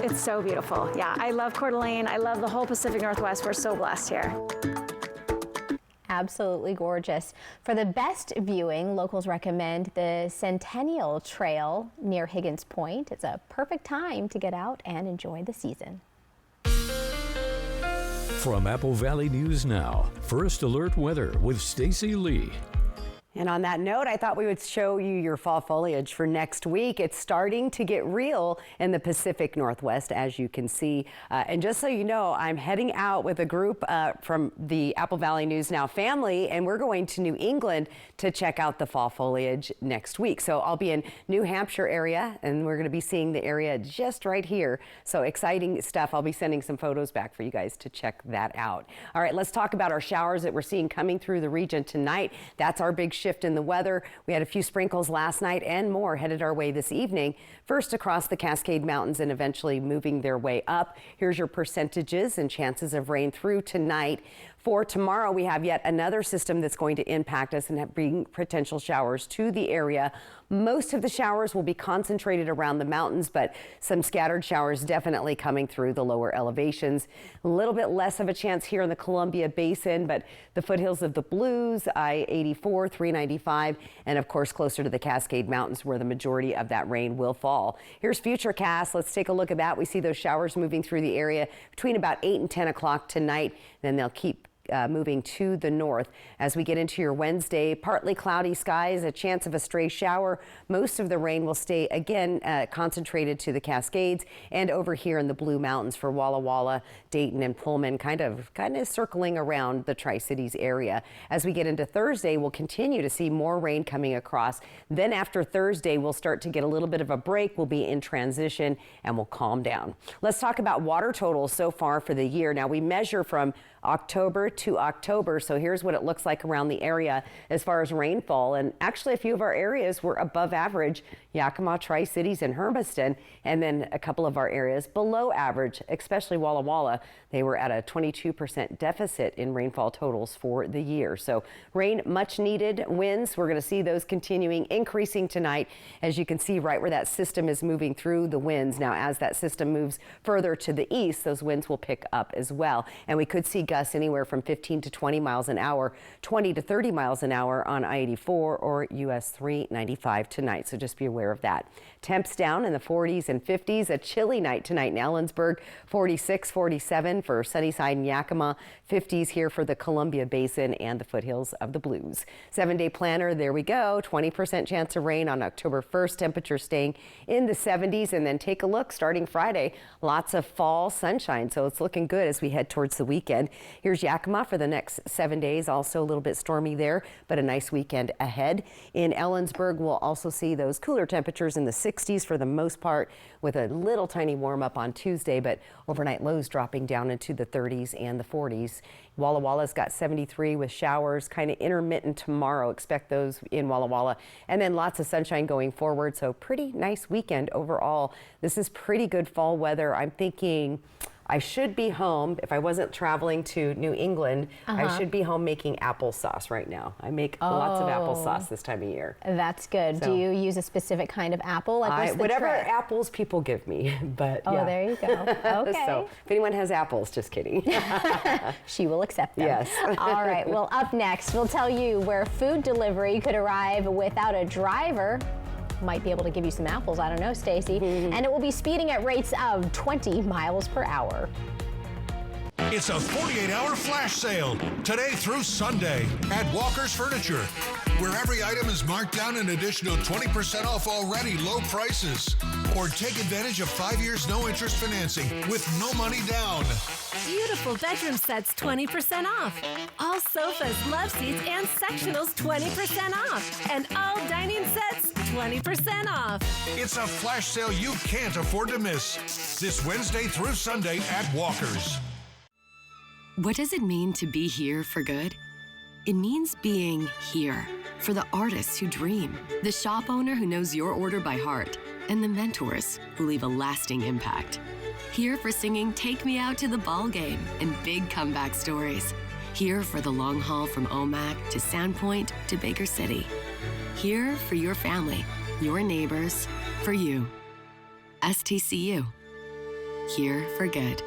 It's so beautiful. Yeah, I love Coeur d'Alene. I love the whole Pacific Northwest. We're so blessed here. Absolutely gorgeous. For the best viewing, locals recommend the Centennial Trail near Higgins Point. It's a perfect time to get out and enjoy the season. From Apple Valley News Now, First Alert Weather with Stacy Lee. And on that note, I thought we would show you your fall foliage for next week. It's starting to get real in the Pacific Northwest, as you can see. And just so you know, I'm heading out with a group from the Apple Valley News Now family, and we're going to New England to check out the fall foliage next week. So I'll be in New Hampshire area, and we're going to be seeing the area just right here. So exciting stuff. I'll be sending some photos back for you guys to check that out. All right, let's talk about our showers that we're seeing coming through the region tonight. That's our big shift in the weather. We had a few sprinkles last night and more headed our way this evening. First across the Cascade Mountains and eventually moving their way up. Here's your percentages and chances of rain through tonight. For tomorrow, we have yet another system that's going to impact us and bring potential showers to the area. Most of the showers will be concentrated around the mountains, but some scattered showers definitely coming through the lower elevations. A little bit less of a chance here in the Columbia Basin, but the foothills of the Blues, I-84, 395, and of course closer to the Cascade Mountains where the majority of that rain will fall. Here's Futurecast. Let's take a look at that. We see those showers moving through the area between about 8 and 10 o'clock tonight. Then they'll keep moving to the north. As we get into your Wednesday, partly cloudy skies, a chance of a stray shower. Most of the rain will stay again concentrated to the Cascades and over here in the Blue Mountains for Walla Walla, Dayton, and Pullman, kind of circling around the Tri-Cities area. As we get into Thursday, we'll continue to see more rain coming across. Then after Thursday, we'll start to get a little bit of a break. We'll be in transition and we'll calm down. Let's talk about water totals so far for the year. Now we measure from October to October. So here's what it looks like around the area as far as rainfall. And actually a few of our areas were above average, Yakima, Tri-Cities, and Hermiston. And then a couple of our areas below average, especially Walla Walla. They were at a 22% deficit in rainfall totals for the year. So rain much needed. Winds, we're going to see those continuing, increasing tonight. As you can see right where that system is moving through the winds. Now as that system moves further to the east, those winds will pick up as well. And we could see gusts anywhere from 15 to 20 miles an hour, 20 to 30 miles an hour on I-84 or US 395 tonight. So just be aware of that. Temps down in the 40s and 50s. A chilly night tonight in Ellensburg, 46, 47 for Sunnyside and Yakima, 50s here for the Columbia Basin and the foothills of the Blues. 7-day planner, there we go. 20% chance of rain on October 1st. Temperature staying in the 70s. And then take a look starting Friday. Lots of fall sunshine. So it's looking good as we head towards the weekend. Here's Yakima for the next 7 days. Also a little bit stormy there, but a nice weekend ahead. In Ellensburg, we'll also see those cooler temperatures in the 60s for the most part, with a little tiny warm up on Tuesday, but overnight lows dropping down into the 30s and the 40s. Walla Walla's got 73 with showers, kind of intermittent tomorrow. Expect those in Walla Walla. And then lots of sunshine going forward. So pretty nice weekend overall. This is pretty good fall weather. I'm thinking I should be home if I wasn't traveling to New England. I should be home making applesauce right now. I make lots of applesauce this time of year. That's good. So, do you use a specific kind of apple? Like whatever apples people give me. But yeah. There you go. Okay. So if anyone has apples, just kidding. She will accept them. Yes. All right. Well, up next, we'll tell you where food delivery could arrive without a driver. Might be able to give you some apples. I don't know, Stacy. And it will be speeding at rates of 20 miles per hour. It's a 48-hour flash sale today through Sunday at Walker's Furniture, where every item is marked down an additional 20% off already low prices. Or take advantage of 5 years no interest financing with no money down. Beautiful bedroom sets 20% off. All sofas, love seats, and sectionals 20% off. And all dining sets 20% off. It's a flash sale you can't afford to miss. This Wednesday through Sunday at Walker's. What does it mean to be here for good? It means being here for the artists who dream, the shop owner who knows your order by heart, and the mentors who leave a lasting impact. Here for singing Take Me Out to the Ball Game and big comeback stories. Here for the long haul from Omak to Sandpoint to Baker City. Here for your family, your neighbors, for you. STCU. Here for good.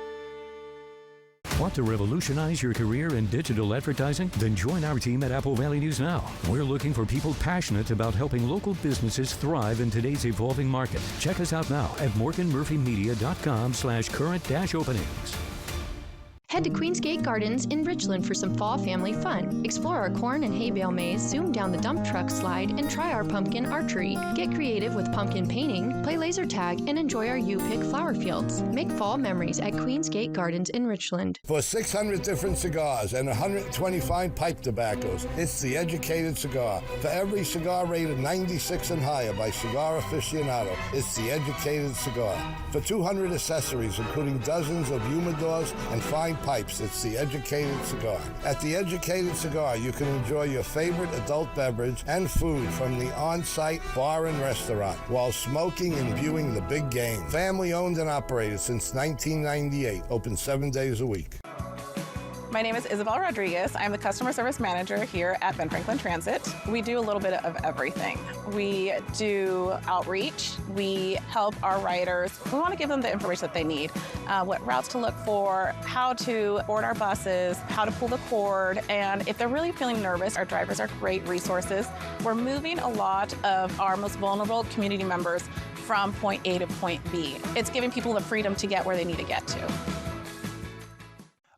Want to revolutionize your career in digital advertising? Then join our team at Apple Valley News Now. We're looking for people passionate about helping local businesses thrive in today's evolving market. Check us out now at morganmurphymedia.com/current-openings. Head to Queensgate Gardens in Richland for some fall family fun. Explore our corn and hay bale maze, zoom down the dump truck slide, and try our pumpkin archery. Get creative with pumpkin painting, play laser tag, and enjoy our U-Pick flower fields. Make fall memories at Queensgate Gardens in Richland. For 600 different cigars and 120 fine pipe tobaccos, it's The Educated Cigar. For every cigar rated 96 and higher by Cigar Aficionado, it's The Educated Cigar. For 200 accessories, including dozens of humidors and fine pipes, it's The Educated Cigar. At The Educated Cigar, you can enjoy your favorite adult beverage and food from the on-site bar and restaurant while smoking and viewing the big game. Family owned and operated since 1998, open 7 days a week. My name is Isabel Rodriguez. I'm the customer service manager here at Ben Franklin Transit. We do a little bit of everything. We do outreach. We help our riders. We want to give them the information that they need, what routes to look for, how to board our buses, how to pull the cord, and if they're really feeling nervous, our drivers are great resources. We're moving a lot of our most vulnerable community members from point A to point B. It's giving people the freedom to get where they need to get to.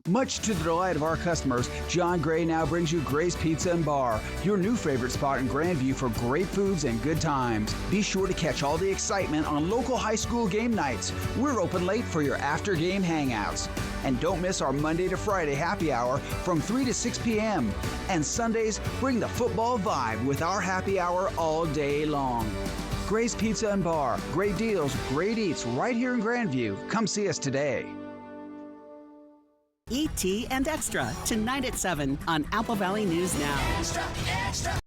Much to the delight of our customers, John Gray now brings you Gray's Pizza and Bar, your new favorite spot in Grandview for great foods and good times. Be sure to catch all the excitement on local high school game nights. We're open late for your after-game hangouts. And don't miss our Monday to Friday happy hour from 3 to 6 p.m. And Sundays, bring the football vibe with our happy hour all day long. Gray's Pizza and Bar, great deals, great eats right here in Grandview. Come see us today. E.T. and Extra, tonight at 7 on Apple Valley News Now. Extra, extra.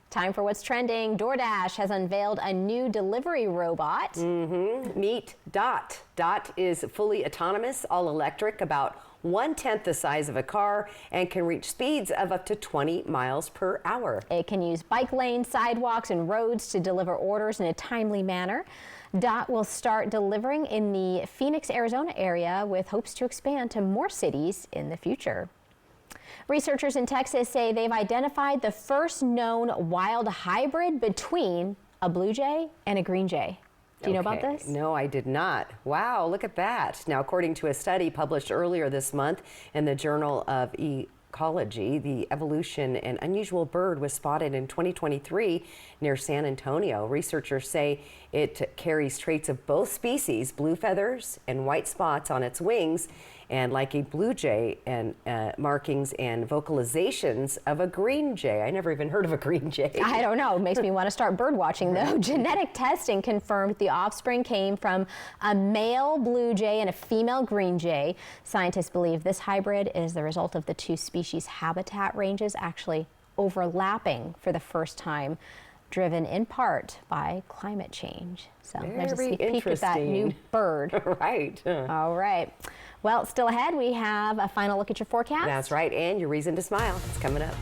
Time for what's trending. DoorDash has unveiled a new delivery robot. Meet Dot. Dot is fully autonomous, all electric, about 1/10 the size of a car, and can reach speeds of up to 20 miles per hour. It can use bike lanes, sidewalks, and roads to deliver orders in a timely manner. Dot will start delivering in the Phoenix, Arizona area with hopes to expand to more cities in the future. Researchers in Texas say they've identified the first known wild hybrid between a blue jay and a green jay. Do you know about this? No, I did not. Wow, look at that. Now, according to a study published earlier this month in the Journal of Ecology, the evolution and unusual bird was spotted in 2023 near San Antonio. Researchers say it carries traits of both species, blue feathers and white spots on its wings, and like a blue jay, and markings and vocalizations of a green jay. I never even heard of a green jay. I don't know. It makes me want to start bird watching, though. Genetic testing confirmed the offspring came from a male blue jay and a female green jay. Scientists believe this hybrid is the result of the two species' habitat ranges actually overlapping for the first time, driven in part by climate change. So there's a sneak peek at that new bird. Right. All right. Well, still ahead, we have a final look at your forecast. That's right, and your reason to smile. It's coming up.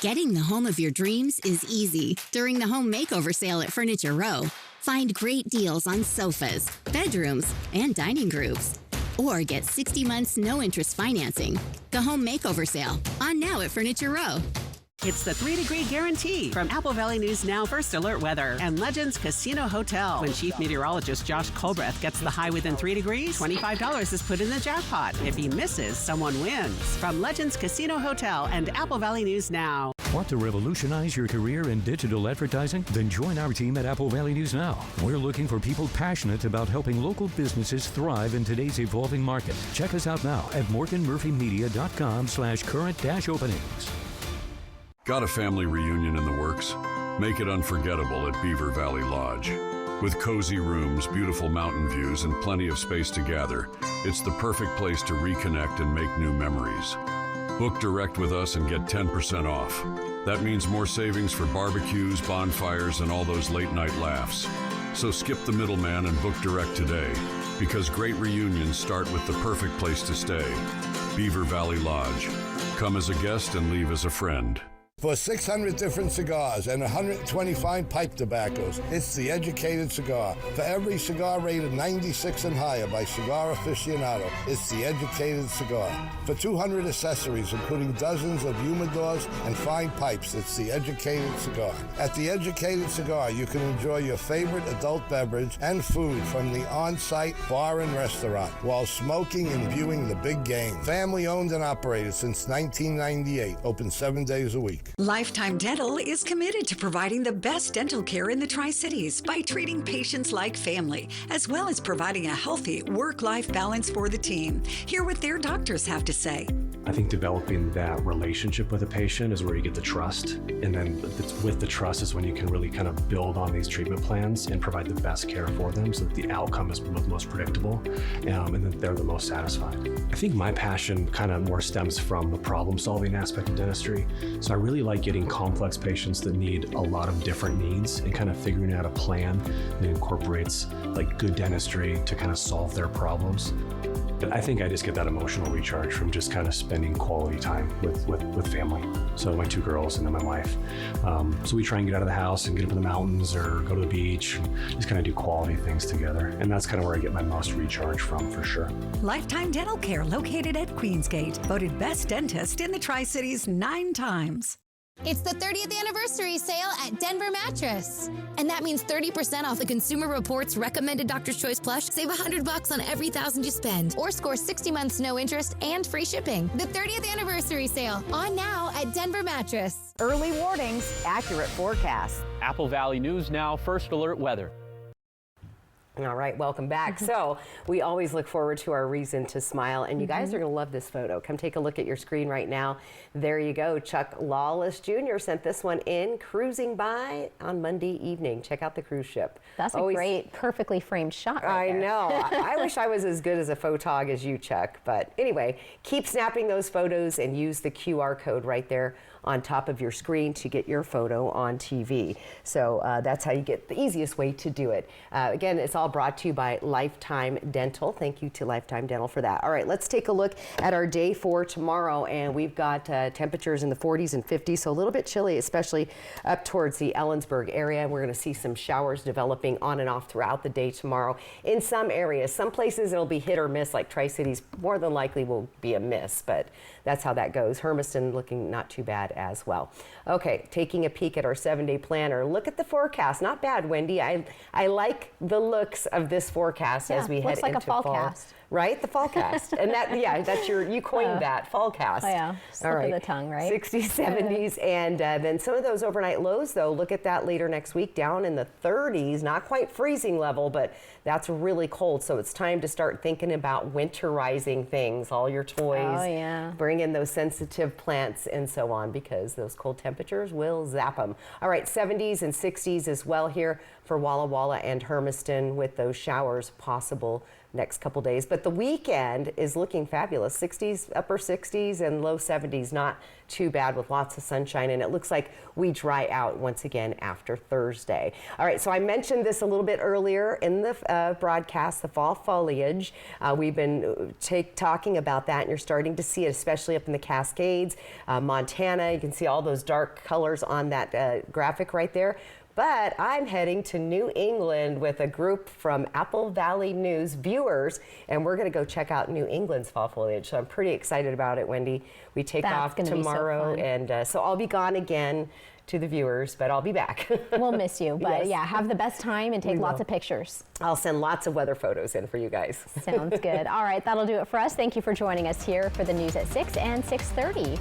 Getting the home of your dreams is easy during the home makeover sale at Furniture Row. Find great deals on sofas, bedrooms, and dining groups. Or get 60 months no-interest financing. The home makeover sale, on now at Furniture Row. It's the 3-degree guarantee from Apple Valley News Now First Alert Weather and Legends Casino Hotel. When Chief Meteorologist Josh Colbreth gets the high within 3 degrees, $25 is put in the jackpot. If he misses, someone wins. From Legends Casino Hotel and Apple Valley News Now. Want to revolutionize your career in digital advertising? Then join our team at Apple Valley News Now. We're looking for people passionate about helping local businesses thrive in today's evolving market. Check us out now at morganmurphymedia.com/current-openings. Got a family reunion in the works? Make it unforgettable at Beaver Valley Lodge. With cozy rooms, beautiful mountain views, and plenty of space to gather, it's the perfect place to reconnect and make new memories. Book direct with us and get 10% off. That means more savings for barbecues, bonfires, and all those late-night laughs. So skip the middleman and book direct today, because great reunions start with the perfect place to stay. Beaver Valley Lodge. Come as a guest and leave as a friend. For 600 different cigars and 120 fine pipe tobaccos, it's The Educated Cigar. For every cigar rated 96 and higher by Cigar Aficionado, it's The Educated Cigar. For 200 accessories, including dozens of humidors and fine pipes, it's The Educated Cigar. At The Educated Cigar, you can enjoy your favorite adult beverage and food from the on-site bar and restaurant while smoking and viewing the big game. Family owned and operated since 1998, open 7 days a week. Lifetime Dental is committed to providing the best dental care in the Tri-Cities by treating patients like family, as well as providing a healthy work-life balance for the team. Hear what their doctors have to say. I think developing that relationship with a patient is where you get the trust. And then with the trust is when you can really kind of build on these treatment plans and provide the best care for them so that the outcome is most predictable and that they're the most satisfied. I think my passion kind of more stems from the problem-solving aspect of dentistry. So I really like getting complex patients that need a lot of different needs and kind of figuring out a plan that incorporates like good dentistry to kind of solve their problems. But I think I just get that emotional recharge from just kind of spending quality time with family. So my 2 girls and then my wife. So we try and get out of the house and get up in the mountains or go to the beach and just kind of do quality things together. And that's kind of where I get my most recharge from, for sure. Lifetime Dental Care, located at Queensgate, voted best dentist in the Tri-Cities 9 times. It's the 30th anniversary sale at Denver Mattress. And that means 30% off the Consumer Reports recommended Doctor's Choice Plush. Save $100 on every $1,000 you spend. Or score 60 months no interest and free shipping. The 30th anniversary sale, on now at Denver Mattress. Early warnings, accurate forecasts. Apple Valley News Now, First Alert Weather. All right, welcome back. So we always look forward to our reason to smile, and you guys are going to love this photo. Come take a look at your screen right now. There you go. Chuck Lawless Jr. sent this one in, cruising by on Monday evening. Check out the cruise ship. That's a great, perfectly framed shot right there. I know. I wish I was as good as a photog as you, Chuck. But anyway, keep snapping those photos and use the QR code right there on top of your screen to get your photo on TV. So that's how you get the easiest way to do it. Again, it's all brought to you by Lifetime Dental. Thank you to Lifetime Dental for that. All right, let's take a look at our day for tomorrow, and we've got temperatures in the 40s and 50s, so a little bit chilly, especially up towards the Ellensburg area. We're going to see some showers developing on and off throughout the day tomorrow in some areas. Some places it'll be hit or miss, like Tri-Cities more than likely will be a miss, but that's how that goes. Hermiston looking not too bad as well. Okay, taking a peek at our 7-day planner. Look at the forecast. Not bad, Wendy. I like the looks of this forecast as we head into fall. Fallcast. Right? The fallcast. And that, yeah, that's you coined that, fallcast. Oh, yeah. Slip of the tongue, right? 60s, 70s, and then some of those overnight lows, though, look at that later next week, down in the 30s, not quite freezing level, but that's really cold. So it's time to start thinking about winterizing things, all your toys. Oh, yeah. Bring in those sensitive plants and so on, because those cold temperatures will zap them. All right, 70s and 60s as well here for Walla Walla and Hermiston, with those showers possible next couple days. But the weekend is looking fabulous. 60s, upper 60s and low 70s, not too bad, with lots of sunshine. And it looks like we dry out once again after Thursday. All right, so I mentioned this a little bit earlier in the broadcast, the fall foliage. We've been talking about that, and you're starting to see it, especially up in the Cascades, Montana. You can see all those dark colors on that graphic right there. But I'm heading to New England with a group from Apple Valley News viewers, and we're going to go check out New England's fall foliage. So I'm pretty excited about it, Wendy. We take off tomorrow, and so I'll be gone again to the viewers, but I'll be back. We'll miss you, but yes. Yeah, have the best time and take lots of pictures. I'll send lots of weather photos in for you guys. Sounds good. All right, that'll do it for us. Thank you for joining us here for the news at 6 and 6:30.